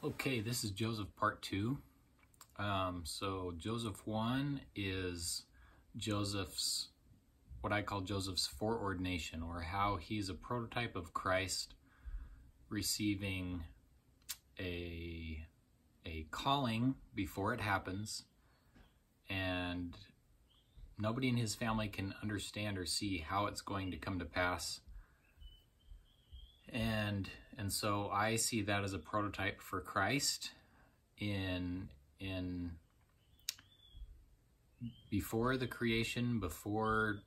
Okay, this is Joseph part 2. So Joseph 1 is Joseph's, what I call Joseph's foreordination, or how he's a prototype of Christ receiving a calling before it happens, and nobody in his family can understand or see how it's going to come to pass. And so I see that as a prototype for Christ in before the creation, before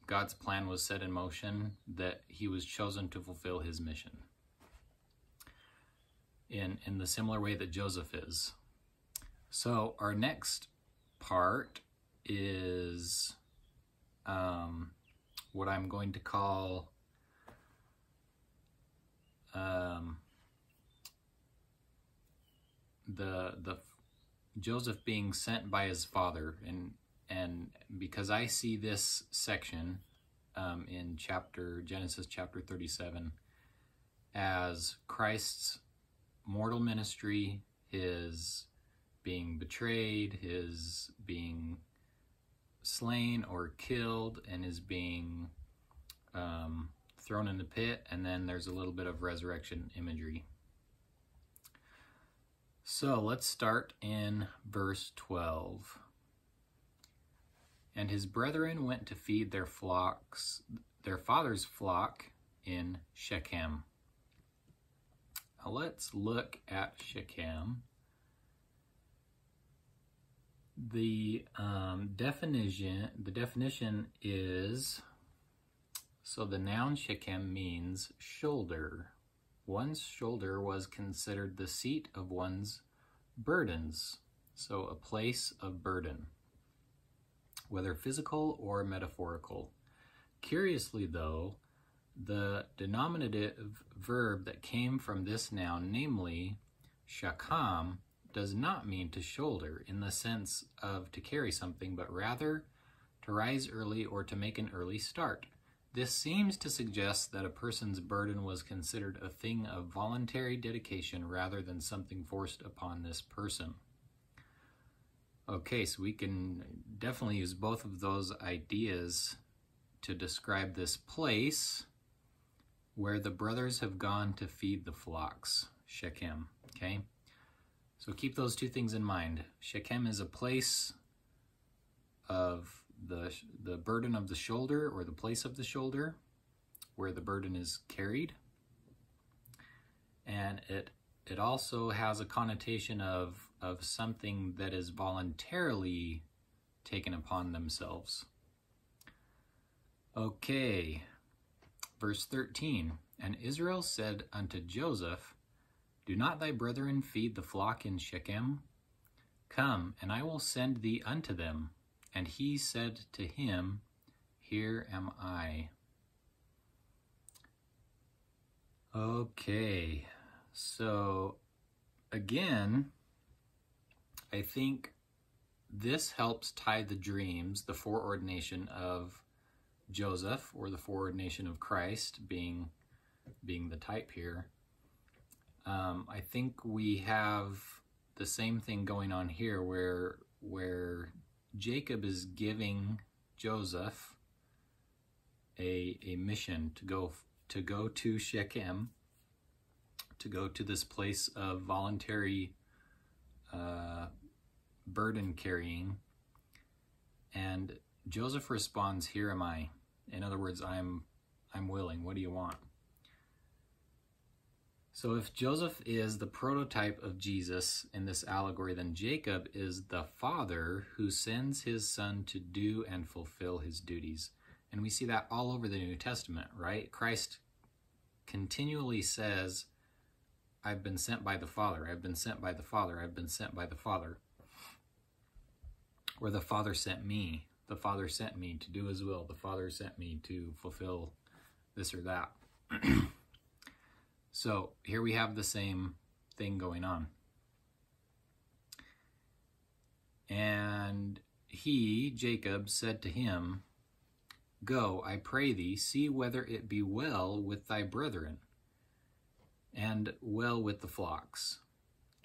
God's plan was set in motion, that he was chosen to fulfill his mission in the similar way that Joseph is. So our next part is what I'm going to call the Joseph being sent by his father, and because I see this section in Genesis chapter 37 as Christ's mortal ministry, his being betrayed, his being slain or killed, and his being thrown in the pit, and then there's a little bit of resurrection imagery. So let's start in verse 12. And his brethren went to feed their flocks, their father's flock in Shechem. Now let's look at Shechem. The definition is, so the noun Shechem means shoulder. One's shoulder was considered the seat of one's burdens, so a place of burden, whether physical or metaphorical. Curiously though, the denominative verb that came from this noun, namely shakam, does not mean to shoulder in the sense of to carry something, but rather to rise early or to make an early start. This seems to suggest that a person's burden was considered a thing of voluntary dedication rather than something forced upon this person. Okay, so we can definitely use both of those ideas to describe this place where the brothers have gone to feed the flocks, Shechem, okay? So keep those two things in mind. Shechem is a place of the burden of the shoulder, or the place of the shoulder where the burden is carried, and it also has a connotation of something that is voluntarily taken upon themselves. Okay, verse 13. And Israel said unto Joseph, Do not thy brethren feed the flock in Shechem? Come, and I will send thee unto them. And he said to him, Here am I. Okay, so again, I think this helps tie the dreams, the foreordination of Joseph, or the foreordination of Christ being the type here. I think we have the same thing going on here where Jacob is giving Joseph a mission to go to Shechem, to go to this place of voluntary burden carrying, and Joseph responds, Here am I. In other words, I'm willing. What do you want? So if Joseph is the prototype of Jesus in this allegory, then Jacob is the father who sends his son to do and fulfill his duties. And we see that all over the New Testament, right? Christ continually says, I've been sent by the Father, I've been sent by the Father, I've been sent by the Father. Or the Father sent me. The Father sent me to do his will. The Father sent me to fulfill this or that. So here we have the same thing going on. And he, Jacob, said to him, Go, I pray thee, see whether it be well with thy brethren, and well with the flocks.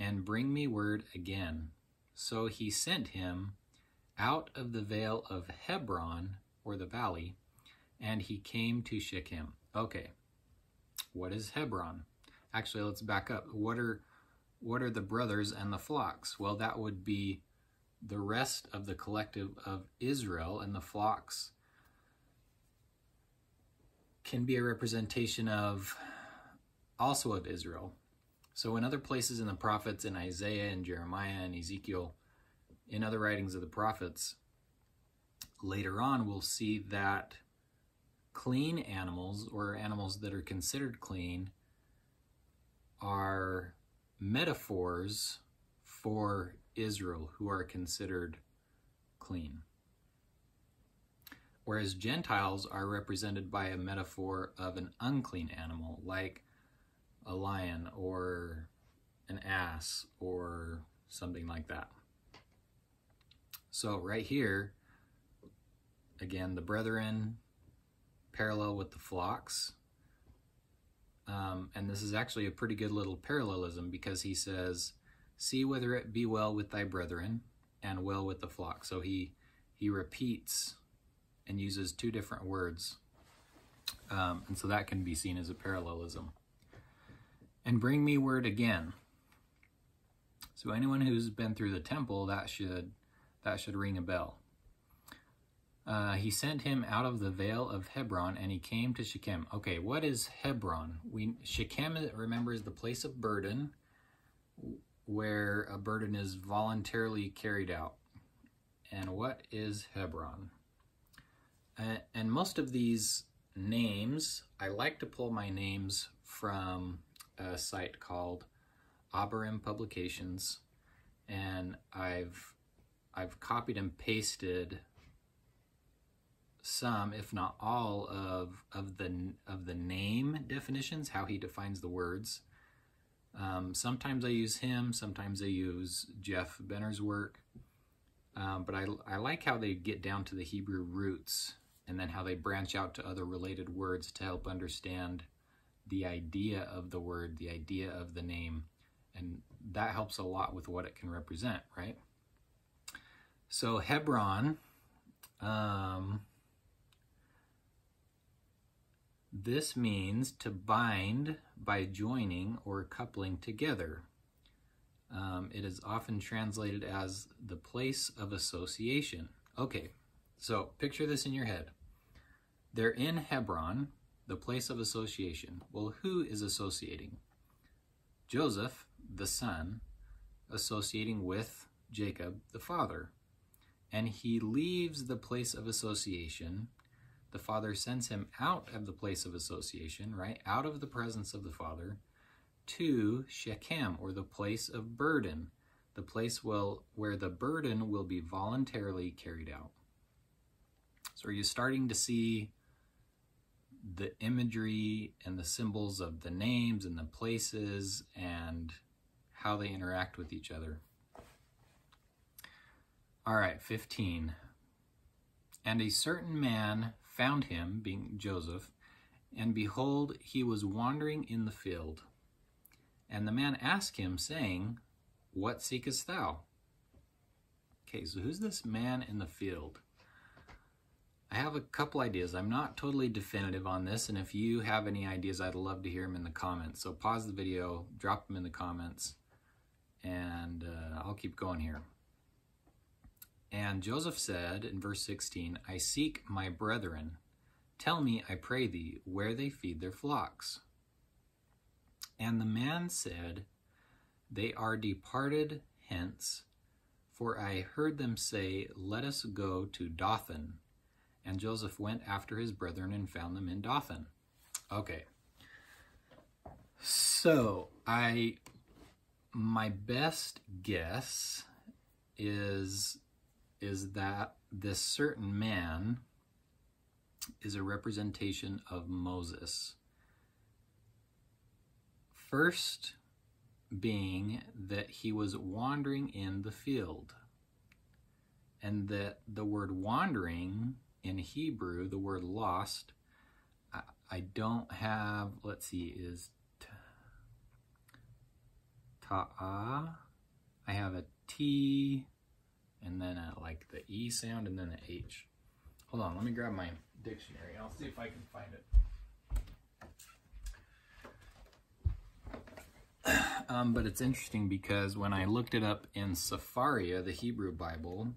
and bring me word again. So he sent him out of the vale of Hebron, or the valley, and he came to Shechem. Okay, what is Hebron? Actually, let's back up. What are the brothers and the flocks? Well, that would be the rest of the collective of Israel, and the flocks can be a representation of also of Israel. So in other places in the prophets, in Isaiah and Jeremiah and Ezekiel, in other writings of the prophets, later on we'll see that clean animals, or animals that are considered clean, are metaphors for Israel, who are considered clean. Whereas Gentiles are represented by a metaphor of an unclean animal, like a lion or an ass or something like that. So right here, again, the brethren parallel with the flocks. And this is actually a pretty good little parallelism, because he says, see whether it be well with thy brethren and well with the flock. So he repeats and uses two different words. And so that can be seen as a parallelism. And bring me word again. So anyone who's been through the temple, that should ring a bell. He sent him out of the vale of Hebron, and he came to Shechem. Okay, what is Hebron? Shechem, remember, is the place of burden, where a burden is voluntarily carried out. And what is Hebron? And most of these names, I like to pull my names from a site called Abarim Publications, and I've copied and pasted some, if not all, of the name definitions, how he defines the words. Sometimes I use him, sometimes I use Jeff Benner's work, but I like how they get down to the Hebrew roots, and then how they branch out to other related words to help understand the idea of the word, the idea of the name, and that helps a lot with what it can represent, right? So Hebron, this means to bind by joining or coupling together. It is often translated as the place of association. Okay, so picture this in your head. They're in Hebron, the place of association. Well, who is associating? Joseph, the son, associating with Jacob, the father. And he leaves the place of association. The father sends him out of the place of association, right? Out of the presence of the father, to Shechem, or the place of burden, the place where the burden will be voluntarily carried out. So are you starting to see the imagery and the symbols of the names and the places and how they interact with each other? All right, 15. And a certain man found him, being Joseph, and behold, he was wandering in the field. And the man asked him, saying, what seekest thou? Okay, so who's this man in the field? I have a couple ideas. I'm not totally definitive on this, and if you have any ideas, I'd love to hear them in the comments. So pause the video, drop them in the comments, and I'll keep going here. And Joseph said in verse 16, I seek my brethren. Tell me, I pray thee, where they feed their flocks. And the man said, they are departed hence, for I heard them say, let us go to Dothan. And Joseph went after his brethren and found them in Dothan. Okay. So my best guess is that this certain man is a representation of Moses. First being that he was wandering in the field, and that the word wandering in Hebrew, the word lost, I don't have, let's see, is ta'a. I have a T, and then like the E sound, and then the H. Hold on, let me grab my dictionary. I'll see if I can find it. But it's interesting because when I looked it up in Sepharia, the Hebrew Bible,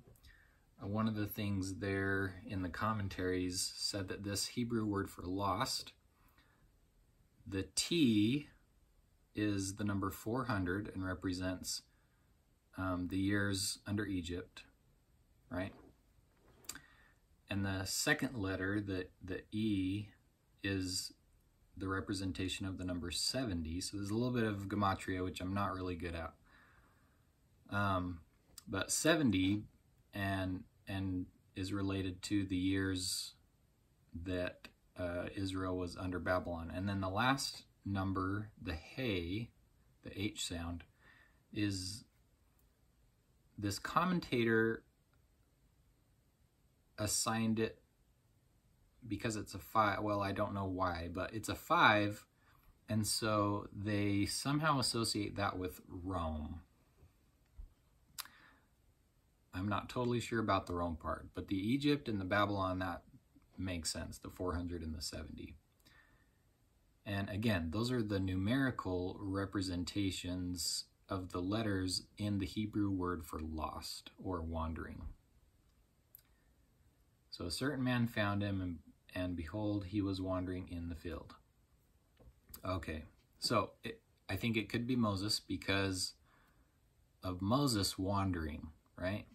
one of the things there in the commentaries said that this Hebrew word for lost, the T is the number 400 and represents the years under Egypt, right? And the second letter, the E, is the representation of the number 70. So there's a little bit of gematria, which I'm not really good at. But 70 and is related to the years that Israel was under Babylon. And then the last number, the He, the H sound, is this commentator assigned it because it's a 5. Well, I don't know why, but it's a 5, and so they somehow associate that with Rome. I'm not totally sure about the Rome part, but the Egypt and the Babylon, that makes sense, the 400 and the 70. And again, those are the numerical representations of the letters in the Hebrew word for lost or wandering. So a certain man found him, and behold, he was wandering in the field. Okay, so I think it could be Moses because of Moses wandering, right?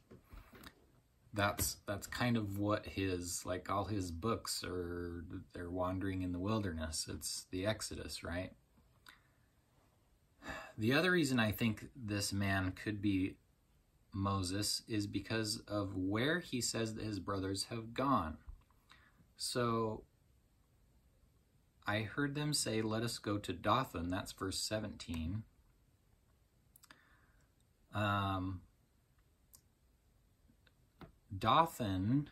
That's kind of what his, like all his books are, they're wandering in the wilderness. It's the Exodus, right? The other reason I think this man could be Moses is because of where he says that his brothers have gone. So I heard them say, let us go to Dothan. That's verse 17. Dothan,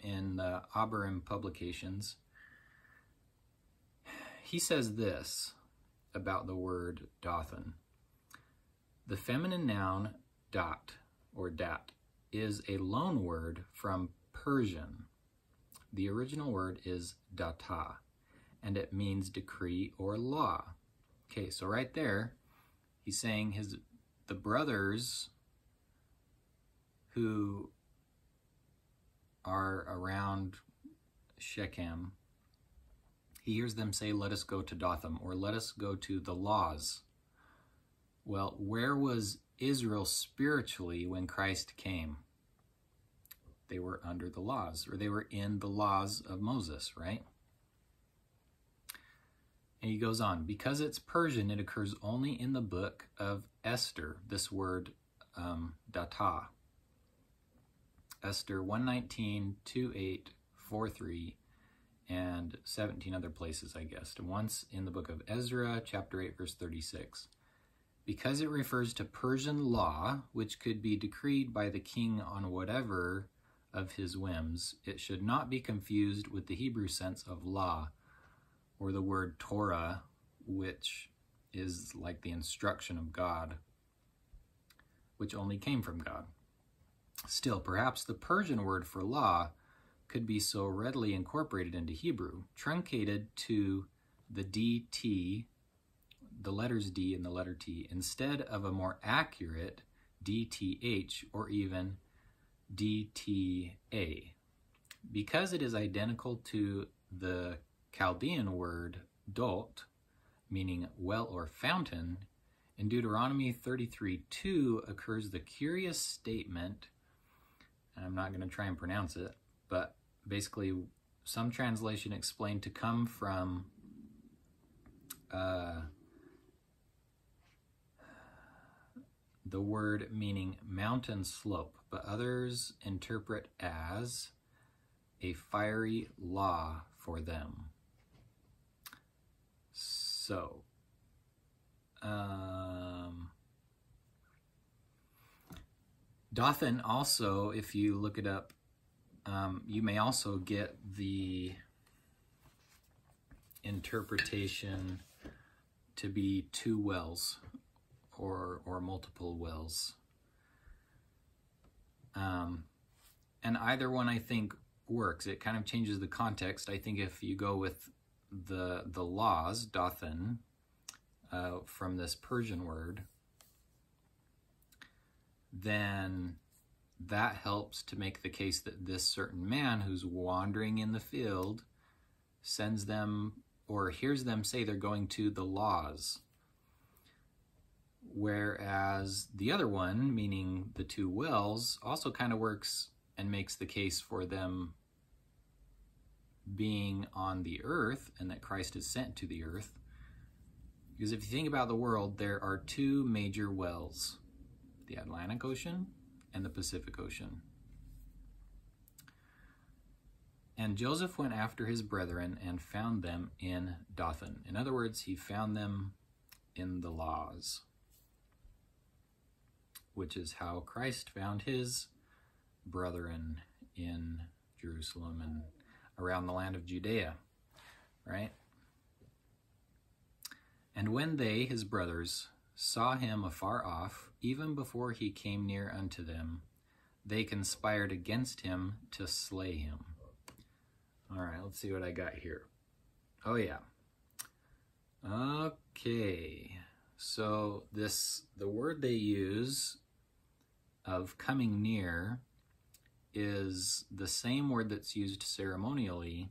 in the Abarim publications, he says this about the word Dothan. The feminine noun dot or dat is a loan word from Persian. The original word is data, and it means decree or law. Okay, so right there, he's saying the brothers who are around Shechem, he hears them say, let us go to Dothan, or let us go to the laws. Well, where was Israel spiritually when Christ came? They were under the laws, or they were in the laws of Moses, right? And he goes on, because it's Persian, it occurs only in the book of Esther, this word data. Esther 1:19, 2:8, 4:3, and 17 other places, I guess. And once in the book of Ezra, chapter 8, verse 36. Because it refers to Persian law, which could be decreed by the king on whatever of his whims, it should not be confused with the Hebrew sense of law, or the word Torah, which is like the instruction of God, which only came from God. Still, perhaps the Persian word for law could be so readily incorporated into Hebrew, truncated to the DT, the letters D and the letter T, instead of a more accurate DTH or even DTA. Because it is identical to the Chaldean word dot, meaning well or fountain, in Deuteronomy 33:2 occurs the curious statement, and I'm not going to try and pronounce it, but basically some translation explained to come from the word meaning mountain slope, but others interpret as a fiery law for them. So, Dothan also, if you look it up, you may also get the interpretation to be two wells, or multiple wells. And either one, I think, works. It kind of changes the context. I think if you go with the laws, Dothan, from this Persian word, then that helps to make the case that this certain man who's wandering in the field sends them or hears them say they're going to the laws. Whereas the other one, meaning the two wells, also kind of works and makes the case for them being on the earth and that Christ is sent to the earth. Because if you think about the world, there are two major wells, the Atlantic Ocean and the Pacific Ocean. And Joseph went after his brethren and found them in Dothan. In other words, he found them in the laws, which is how Christ found his brethren in Jerusalem and around the land of Judea, right? And when they, his brothers, saw him afar off, even before he came near unto them, they conspired against him to slay him. All right, let's see what I got here. Oh, yeah. Okay. So the word they use of coming near is the same word that's used ceremonially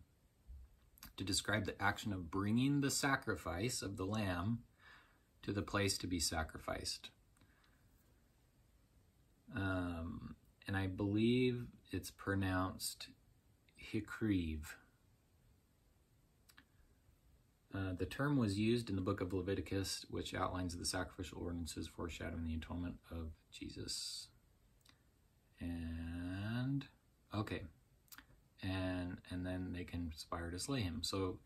to describe the action of bringing the sacrifice of the lamb to the place to be sacrificed. And I believe it's pronounced hikriv. The term was used in the book of Leviticus, which outlines the sacrificial ordinances foreshadowing the atonement of Jesus. And then they conspire to slay him. So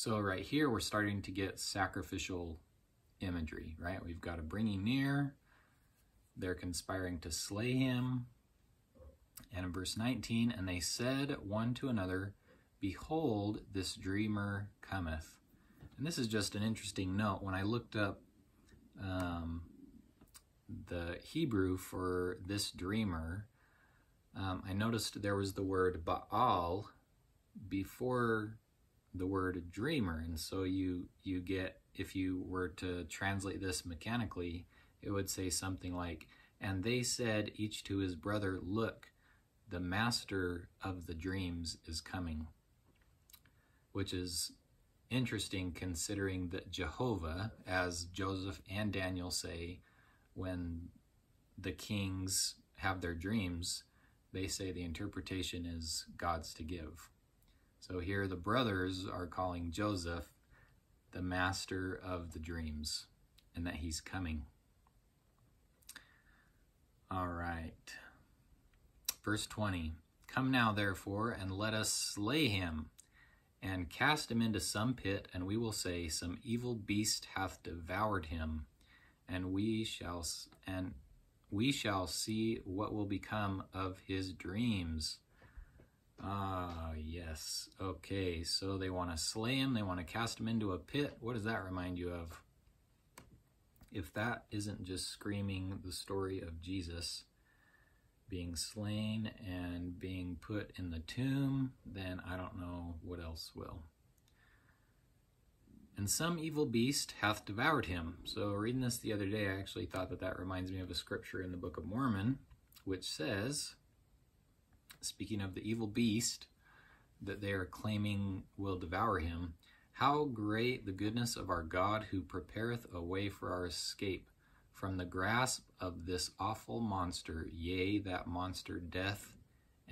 right here we're starting to get sacrificial imagery, right? We've got a bringing near. They're conspiring to slay him. And in verse 19, and they said one to another, behold, this dreamer cometh. And this is just an interesting note. When I looked up the Hebrew for this dreamer, I noticed there was the word Baal before the word dreamer. And so you get, if you were to translate this mechanically, it would say something like, and they said each to his brother, look, the master of the dreams is coming. Which is interesting considering that Jehovah, as Joseph and Daniel say, when the kings have their dreams, they say the interpretation is God's to give. So here the brothers are calling Joseph the master of the dreams and that he's coming. All right. Verse 20, come now therefore and let us slay him and cast him into some pit, and we will say, some evil beast hath devoured him, and we shall see what will become of his dreams. Ah, yes. Okay, so they want to slay him, they want to cast him into a pit. What does that remind you of? If that isn't just screaming the story of Jesus being slain and being put in the tomb, then I don't know what else will. And some evil beast hath devoured him. So reading this the other day, I actually thought that reminds me of a scripture in the Book of Mormon, which says, speaking of the evil beast that they are claiming will devour him, how great the goodness of our God, who prepareth a way for our escape from the grasp of this awful monster, yea, that monster death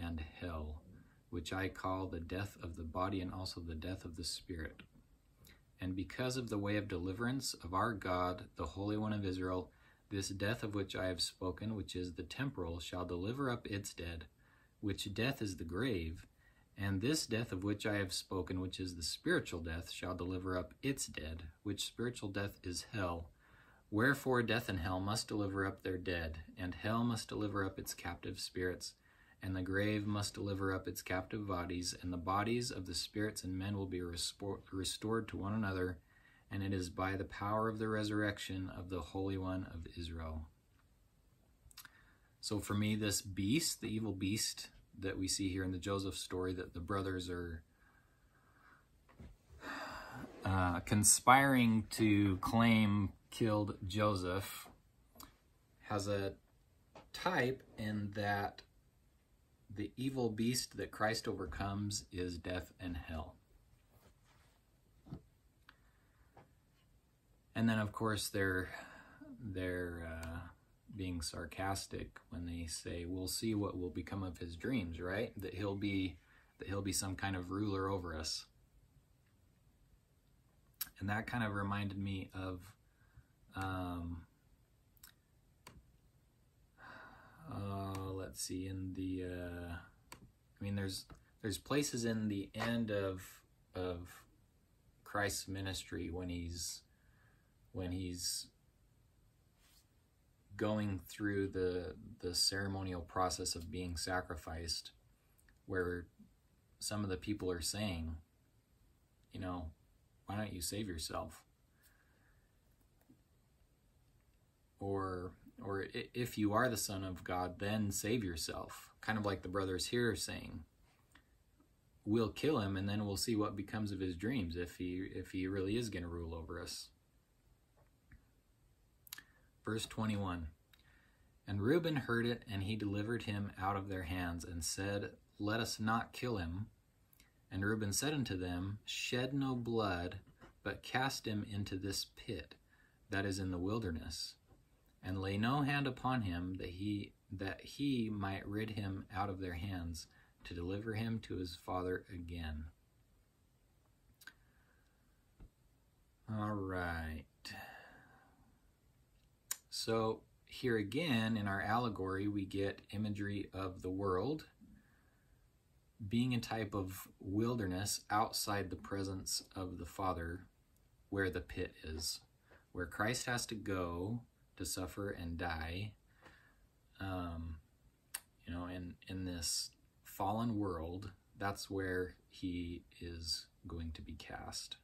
and hell, which I call the death of the body and also the death of the spirit. And because of the way of deliverance of our God, the Holy One of Israel, this death of which I have spoken, which is the temporal, shall deliver up its dead, which death is the grave, and this death of which I have spoken, which is the spiritual death, shall deliver up its dead, which spiritual death is hell. Wherefore death and hell must deliver up their dead, and hell must deliver up its captive spirits, and the grave must deliver up its captive bodies, and the bodies of the spirits and men will be restored to one another, and it is by the power of the resurrection of the Holy One of Israel. So for me, this beast, the evil beast that we see here in the Joseph story, that the brothers are conspiring to claim killed Joseph, has a type in that the evil beast that Christ overcomes is death and hell. And then, of course, they're being sarcastic when they say, "We'll see what will become of his dreams," right? That he'll be some kind of ruler over us. And that kind of reminded me of let's see, in the I mean, there's places in the end of Christ's ministry when he's going through the ceremonial process of being sacrificed, where some of the people are saying, you know, why don't you save yourself? Or if you are the Son of God, then save yourself. Kind of like the brothers here are saying, we'll kill him and then we'll see what becomes of his dreams if he really is going to rule over us. Verse 21, and Reuben heard it, and he delivered him out of their hands, and said, let us not kill him. And Reuben said unto them, shed no blood, but cast him into this pit that is in the wilderness, and lay no hand upon him, that he might rid him out of their hands, to deliver him to his father again. All right. So here again in our allegory, we get imagery of the world being a type of wilderness outside the presence of the Father, where the pit is, where Christ has to go to suffer and die, you know, in this fallen world. That's where he is going to be cast.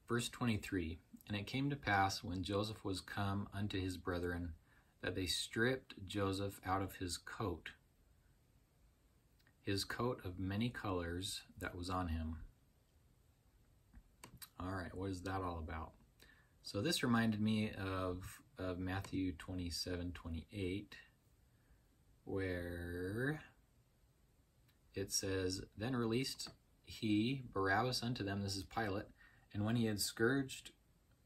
Verse 23, and it came to pass, when Joseph was come unto his brethren, that they stripped Joseph out of his coat of many colors that was on him. All right, what is that all about? So this reminded me of Matthew 27:28, where it says, then released he Barabbas unto them, this is Pilate, and when he had scourged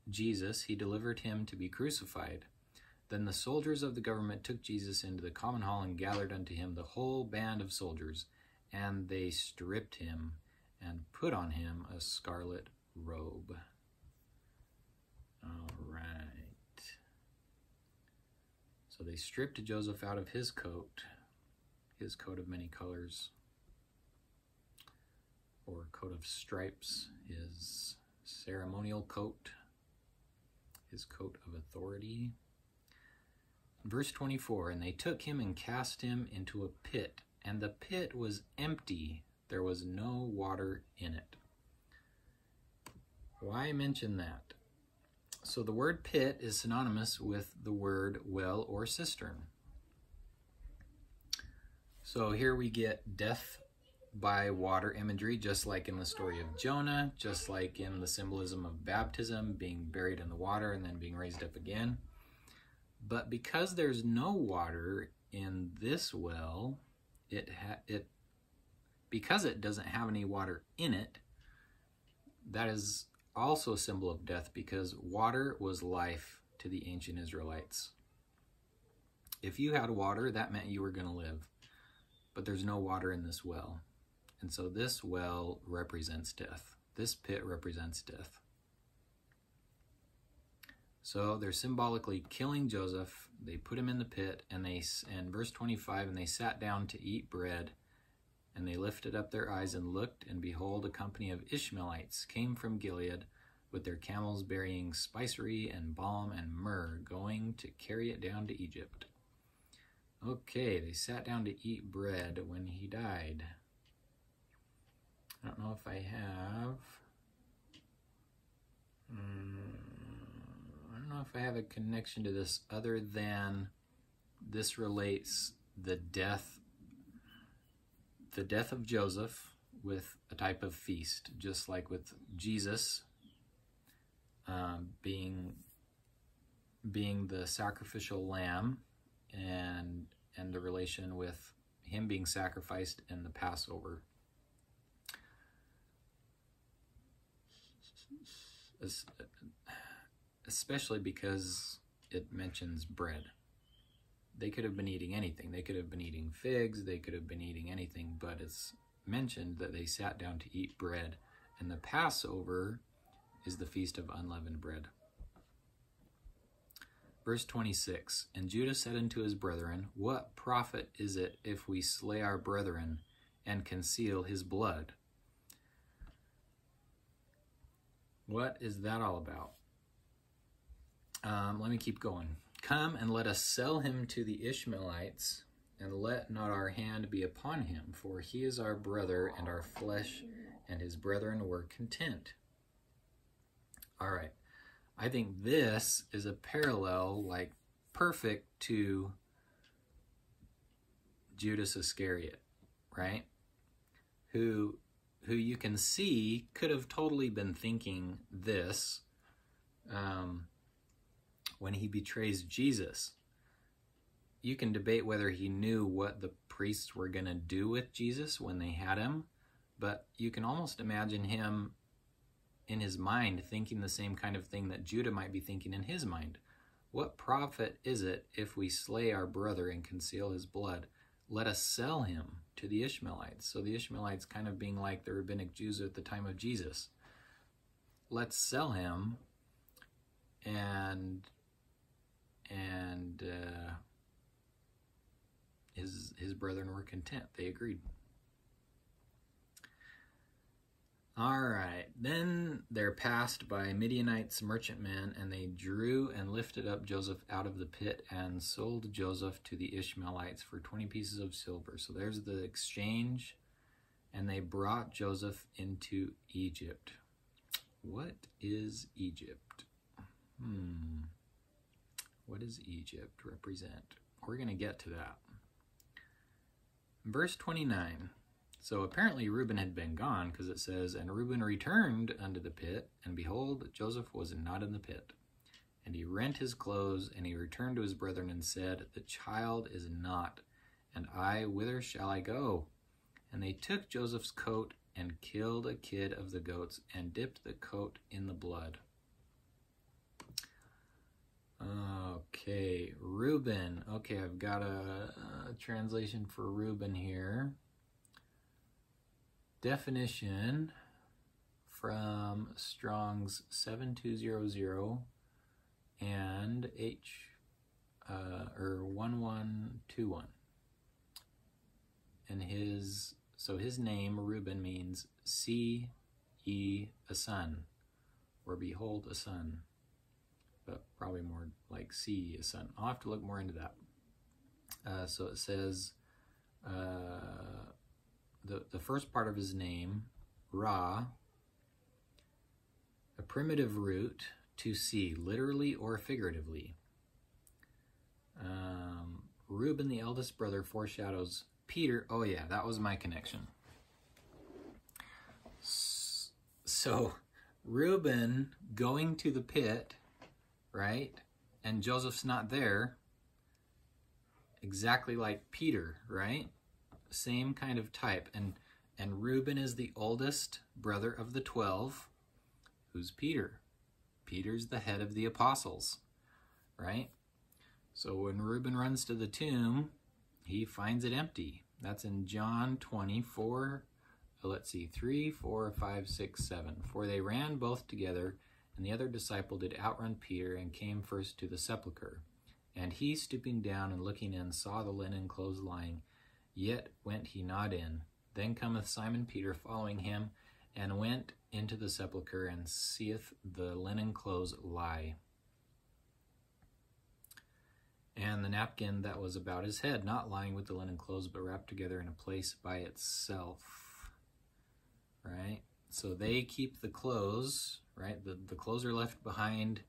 Jesus, he delivered him to be crucified. Then the soldiers of the government took Jesus into the common hall and gathered unto him the whole band of soldiers, and they stripped him and put on him a scarlet robe. All right. So they stripped Joseph out of his coat of many colors, or coat of stripes, his ceremonial coat, his coat of authority. Verse 24, and they took him and cast him into a pit, and the pit was empty, there was no water in it. Why mention that? So the word pit is synonymous with the word well or cistern. So here we get death by water imagery, just like in the story of Jonah, just like in the symbolism of baptism, being buried in the water and then being raised up again. But because there's no water in this well, because it doesn't have any water in it, that is also a symbol of death, because water was life to the ancient Israelites. If you had water, that meant you were going to live. But there's no water in this well. And so this well represents death. This pit represents death. So they're symbolically killing Joseph. They put him in the pit, and verse 25, and they sat down to eat bread, and they lifted up their eyes and looked, and behold, a company of Ishmaelites came from Gilead with their camels bearing spicery and balm and myrrh, going to carry it down to Egypt. Okay, they sat down to eat bread when he died. I don't know if I have I don't know if I have a connection to this other than this relates the death of Joseph with a type of feast, just like with Jesus being the sacrificial lamb, and the relation with him being sacrificed in the Passover. Especially because it mentions bread. They could have been eating anything. They could have been eating figs. They could have been eating anything, but it's mentioned that they sat down to eat bread. And the Passover is the Feast of Unleavened Bread. Verse 26, and Judah said unto his brethren, what profit is it if we slay our brethren and conceal his blood? What is that all about? Let me keep going. Come and let us sell him to the Ishmaelites, and let not our hand be upon him, for he is our brother and our flesh, and his brethren were content. All right. I think this is a parallel, like perfect to Judas Iscariot, right? Who you can see could have totally been thinking this when he betrays Jesus. You can debate whether he knew what the priests were going to do with Jesus when they had him, but you can almost imagine him in his mind thinking the same kind of thing that Judah might be thinking in his mind. What profit is it if we slay our brother and conceal his blood? Let us sell him to the Ishmaelites. So the Ishmaelites kind of being like the rabbinic Jews at the time of Jesus. Let's sell him, and his brethren were content. They agreed. All right, then there passed by Midianites merchantmen, and they drew and lifted up Joseph out of the pit and sold Joseph to the Ishmaelites for 20 pieces of silver. So there's the exchange, and they brought Joseph into Egypt. What is Egypt? What does Egypt represent? We're going to get to that. Verse 29. So apparently Reuben had been gone, because it says, and Reuben returned unto the pit, and behold, Joseph was not in the pit. And he rent his clothes, and he returned to his brethren and said, the child is not, and I, whither shall I go? And they took Joseph's coat and killed a kid of the goats and dipped the coat in the blood. Okay, Reuben. Okay, I've got a translation for Reuben here. Definition from Strong's 7200 and 1121. And his name, Reuben, means see ye a son, or behold a son, but probably more like see ye a son. I'll have to look more into that. So it says the first part of his name, Ra, a primitive root, to see, literally or figuratively. Reuben, the eldest brother, foreshadows Peter. Oh yeah, that was my connection. So Reuben going to the pit, right? And Joseph's not there. Exactly like Peter, right? Same kind of type. And Reuben is the oldest brother of the 12. Who's Peter? Peter's the head of the apostles, right? So when Reuben runs to the tomb, he finds it empty. That's in John 24, 3, 4, 5, 6, 7. For they ran both together, and the other disciple did outrun Peter, and came first to the sepulchre. And he, stooping down and looking in, saw the linen clothes lying, yet went he not in. Then cometh Simon Peter following him, and went into the sepulchre, and seeth the linen clothes lie, and the napkin that was about his head, not lying with the linen clothes, but wrapped together in a place by itself. Right? So they keep the clothes, right? The clothes are left behind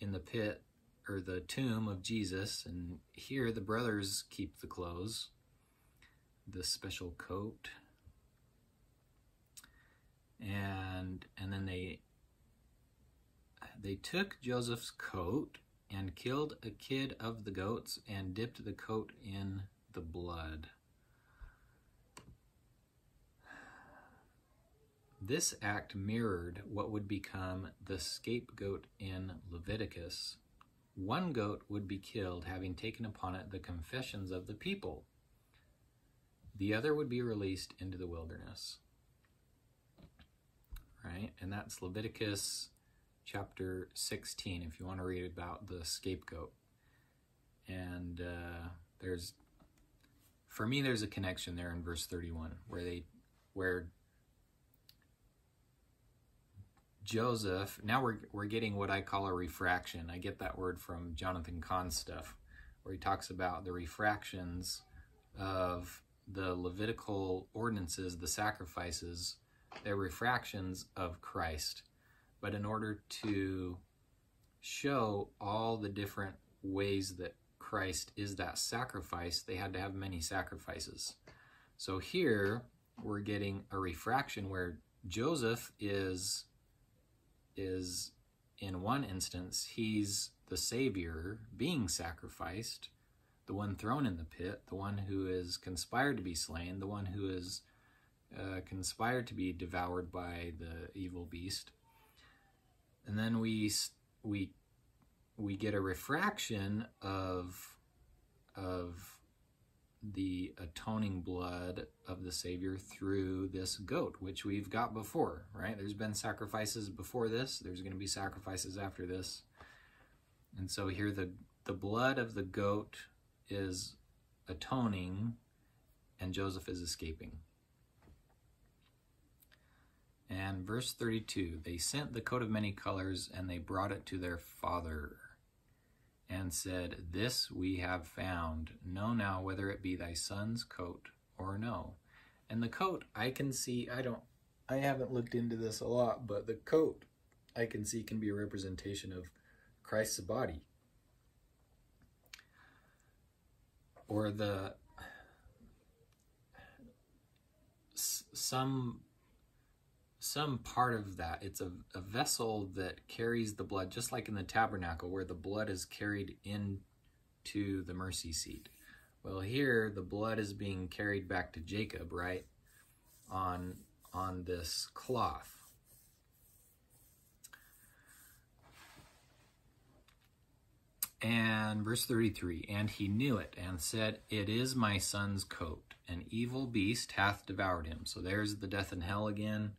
in the pit or the tomb of Jesus, and here the brothers keep the clothes, the special coat, and then they took Joseph's coat and killed a kid of the goats and dipped the coat in the blood. This act mirrored what would become the scapegoat in Leviticus. One goat would be killed, having taken upon it the confessions of the people. The other would be released into the wilderness. Right? And that's Leviticus chapter 16, if you want to read about the scapegoat. And for me, there's a connection there in verse 31, where Joseph, now we're getting what I call a refraction. I get that word from Jonathan Cahn's stuff, where he talks about the refractions of the Levitical ordinances, the sacrifices. They're refractions of Christ. But in order to show all the different ways that Christ is that sacrifice, they had to have many sacrifices. So here we're getting a refraction where Joseph is in one instance, he's the Savior being sacrificed, the one thrown in the pit, the one who is conspired to be slain, the one who is conspired to be devoured by the evil beast. And then we get a refraction of the atoning blood of the Savior through this goat, which we've got before, right? There's been sacrifices before this. There's going to be sacrifices after this. And so here the blood of the goat is atoning, and Joseph is escaping. And verse 32, they sent the coat of many colors, and they brought it to their father, and said, this we have found. Know now whether it be thy son's coat or no. And the coat, I can see, I haven't looked into this a lot, but the coat I can see can be a representation of Christ's body. Or some part of that. It's a vessel that carries the blood, just like in the tabernacle where the blood is carried into the mercy seat. Well, here the blood is being carried back to Jacob, right, on this cloth. And verse 33, and he knew it and said, it is my son's coat. An evil beast hath devoured him. So there's the death in hell again.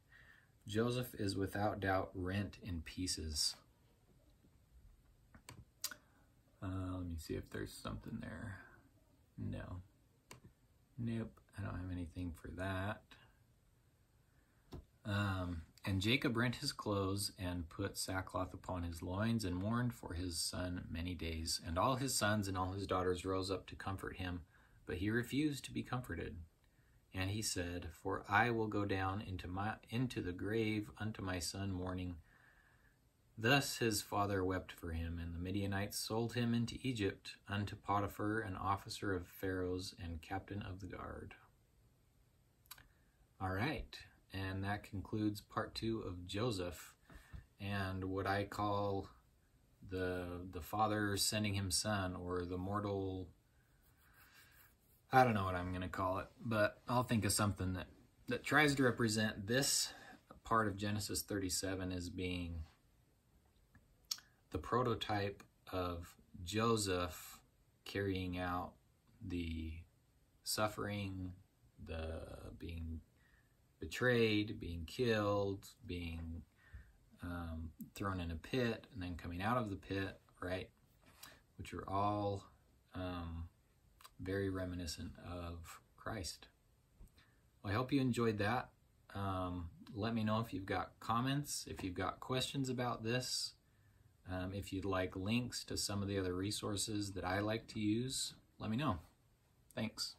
Joseph is without doubt rent in pieces. Let me see if there's something there. No. Nope, I don't have anything for that. And Jacob rent his clothes and put sackcloth upon his loins and mourned for his son many days. And all his sons and all his daughters rose up to comfort him, but he refused to be comforted. And he said, for I will go down into the grave unto my son mourning. Thus his father wept for him, and the Midianites sold him into Egypt unto Potiphar, an officer of Pharaoh's and captain of the guard. All right, and that concludes part 2 of Joseph, and what I call the father sending him son, or the mortal, I don't know what I'm going to call it, but I'll think of something that tries to represent this part of Genesis 37 as being the prototype of Joseph carrying out the suffering, the being betrayed, being killed, being thrown in a pit, and then coming out of the pit, right? Which are all very reminiscent of Christ. Well, I hope you enjoyed that. Let me know if you've got comments, if you've got questions about this, if you'd like links to some of the other resources that I like to use, let me know. Thanks.